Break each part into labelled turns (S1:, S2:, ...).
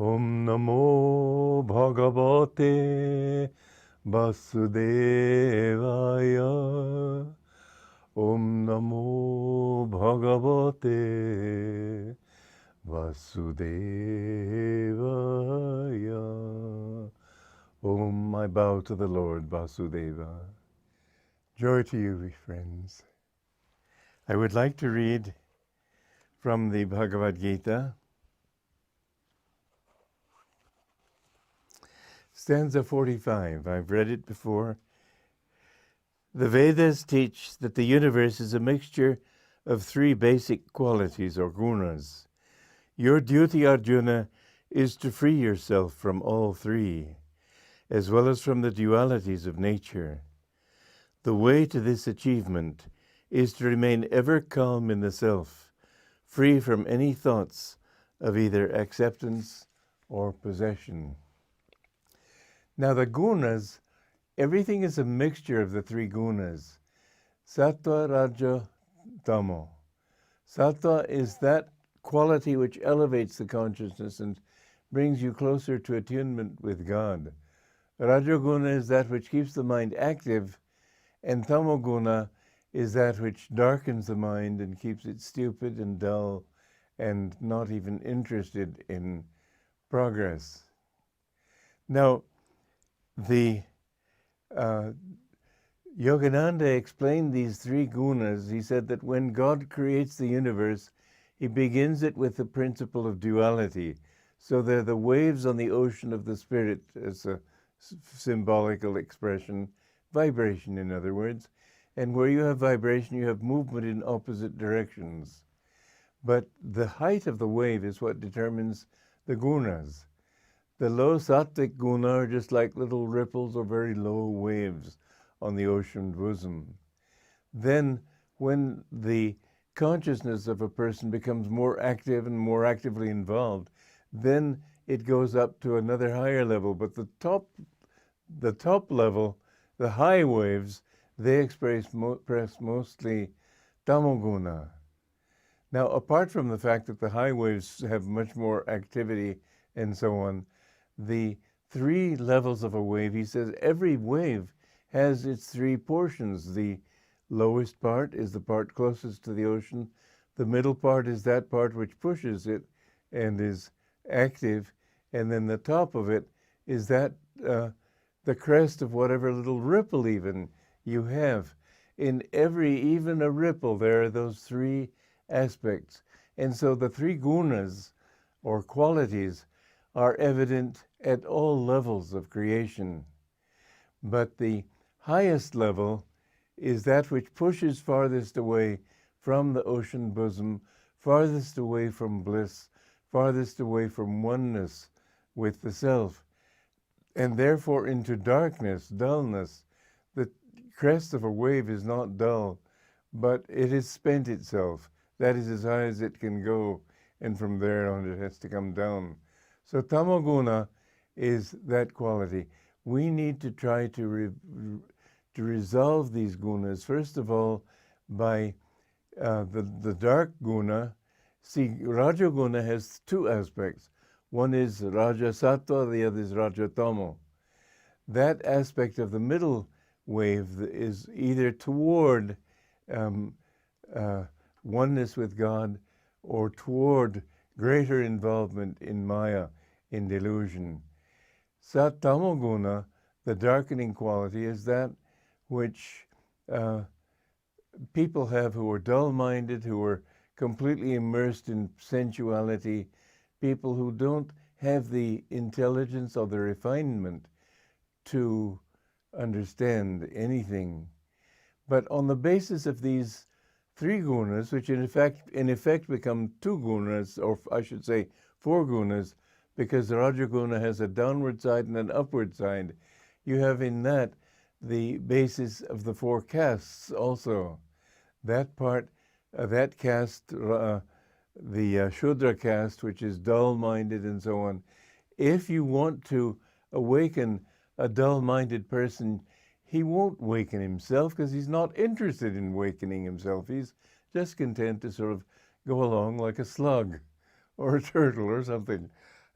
S1: Om Namo Bhagavate Vasudevaya. Om Namo Bhagavate Vasudevaya. Om, I bow to the Lord Vasudeva. Joy to you, friends. I would like to read from the Bhagavad Gita, stanza 45. I've read it before. The Vedas teach that the universe is a mixture of three basic qualities or gunas. Your duty, Arjuna, is to free yourself from all three, as well as from the dualities of nature. The way to this achievement is to remain ever calm in the self, free from any thoughts of either acceptance or possession. Now the gunas, everything is a mixture of the three gunas. Sattva, Raja, Tamo. Sattva is that quality which elevates the consciousness and brings you closer to attunement with God. Rajoguna is that which keeps the mind active, and Tamoguna is that which darkens the mind and keeps it stupid and dull and not even interested in progress. Now, the Yogananda explained these three gunas. He said that when God creates the universe, he begins it with the principle of duality. So they're the waves on the ocean of the spirit, as a symbolical expression, vibration in other words. And where you have vibration, you have movement in opposite directions. But the height of the wave is what determines the gunas. The low sattvic guna are just like little ripples or very low waves on the ocean bosom. Then when the consciousness of a person becomes more active and more actively involved, then it goes up to another higher level. But the top level, the high waves, they express mostly tamoguna. Now, apart from the fact that the high waves have much more activity and so on, the three levels of a wave, he says every wave has its three portions. The lowest part is the part closest to the ocean. The middle part is that part which pushes it and is active. And then the top of it is that the crest of whatever little ripple even you have. In every, even a ripple, there are those three aspects. And so the three gunas, or qualities, are evident at all levels of creation. But the highest level is that which pushes farthest away from the ocean bosom, farthest away from bliss, farthest away from oneness with the self, and therefore into darkness, dullness. The crest of a wave is not dull, but it has spent itself. That is as high as it can go, and from there on it has to come down. So tamoguna is that quality. We need to try to resolve these gunas, first of all, by the dark guna. See, Rajoguna has two aspects. One is Rajasattva, the other is Rajatamo. That aspect of the middle wave is either toward oneness with God or toward greater involvement in Maya, in delusion. Satamoguna, the darkening quality, is that which people have who are dull-minded, who are completely immersed in sensuality, people who don't have the intelligence or the refinement to understand anything. But on the basis of these three gunas, which in effect become two gunas, or I should say four gunas, because the Rajaguna has a downward side and an upward side, you have in that the basis of the four castes also. That part, that caste, the Shudra caste, which is dull-minded and so on. If you want to awaken a dull-minded person, he won't waken himself because he's not interested in wakening himself. He's just content to sort of go along like a slug or a turtle or something.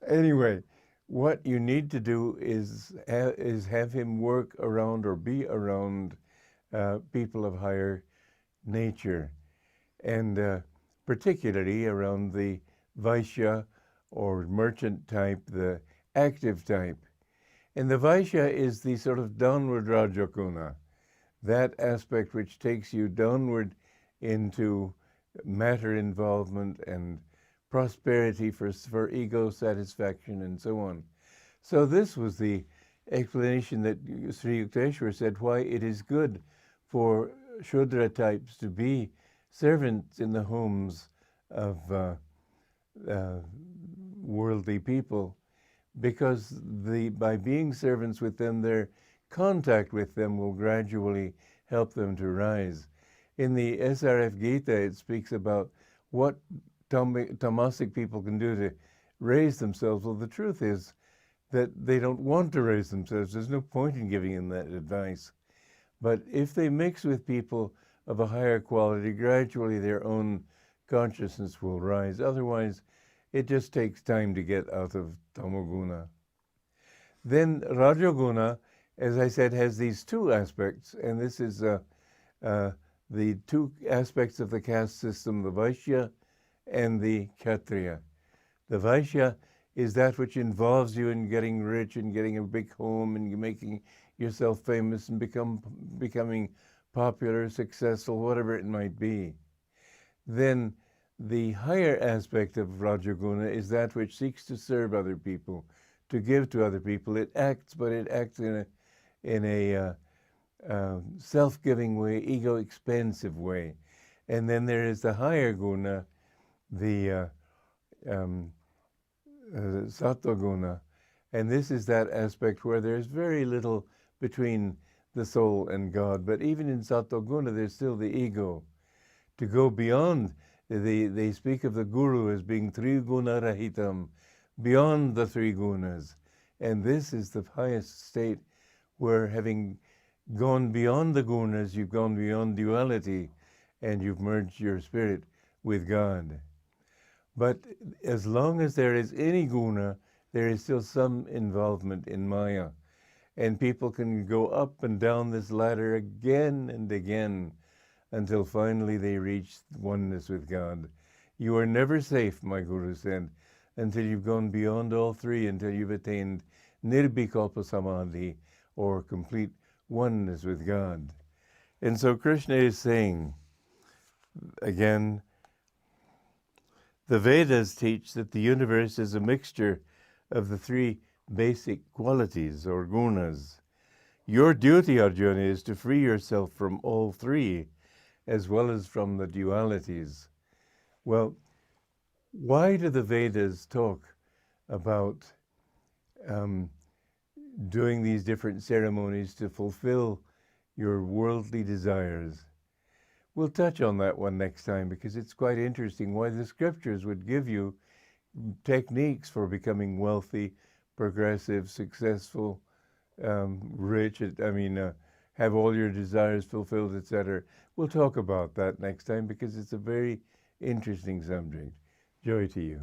S1: Anyway, what you need to do is have him work around or be around people of higher nature, and particularly around the Vaishya or merchant type, the active type. And the Vaishya is the sort of downward Rajaguna, that aspect which takes you downward into matter involvement and prosperity for ego satisfaction and so on. So this was the explanation that Sri Yukteswar said why it is good for Shudra types to be servants in the homes of worldly people, because by being servants with them, their contact with them will gradually help them to rise. In the SRF Gita, it speaks about what tamasic people can do to raise themselves. Well, the truth is that they don't want to raise themselves. There's no point in giving them that advice. But if they mix with people of a higher quality, gradually their own consciousness will rise. Otherwise, it just takes time to get out of tamoguna. Then Rajaguna, as I said, has these two aspects, and this is the two aspects of the caste system, the Vaishya and the Kshatriya. The Vaishya is that which involves you in getting rich and getting a big home and making yourself famous and becoming popular, successful, whatever it might be. Then the higher aspect of Rajaguna is that which seeks to serve other people, to give to other people. It acts, but it acts in a self-giving way, ego-expansive way. And then there is the higher guna, the Sattva-guna, and this is that aspect where there's very little between the soul and God. But even in Sattva-guna, there's still the ego. To go beyond, they speak of the Guru as being Triguna Rahitam, beyond the three gunas. And this is the highest state where, having gone beyond the gunas, you've gone beyond duality, and you've merged your spirit with God. But as long as there is any guna, there is still some involvement in Maya. And people can go up and down this ladder again and again until finally they reach oneness with God. You are never safe, my Guru said, until you've gone beyond all three, until you've attained nirvikalpa samadhi, or complete oneness with God. And so Krishna is saying, again, the Vedas teach that the universe is a mixture of the three basic qualities or gunas. Your duty, Arjuna, is to free yourself from all three, as well as from the dualities. Well, why do the Vedas talk about doing these different ceremonies to fulfill your worldly desires? We'll touch on that one next time, because it's quite interesting why the scriptures would give you techniques for becoming wealthy, progressive, successful, rich, have all your desires fulfilled, etc. We'll talk about that next time, because it's a very interesting subject. Joy to you.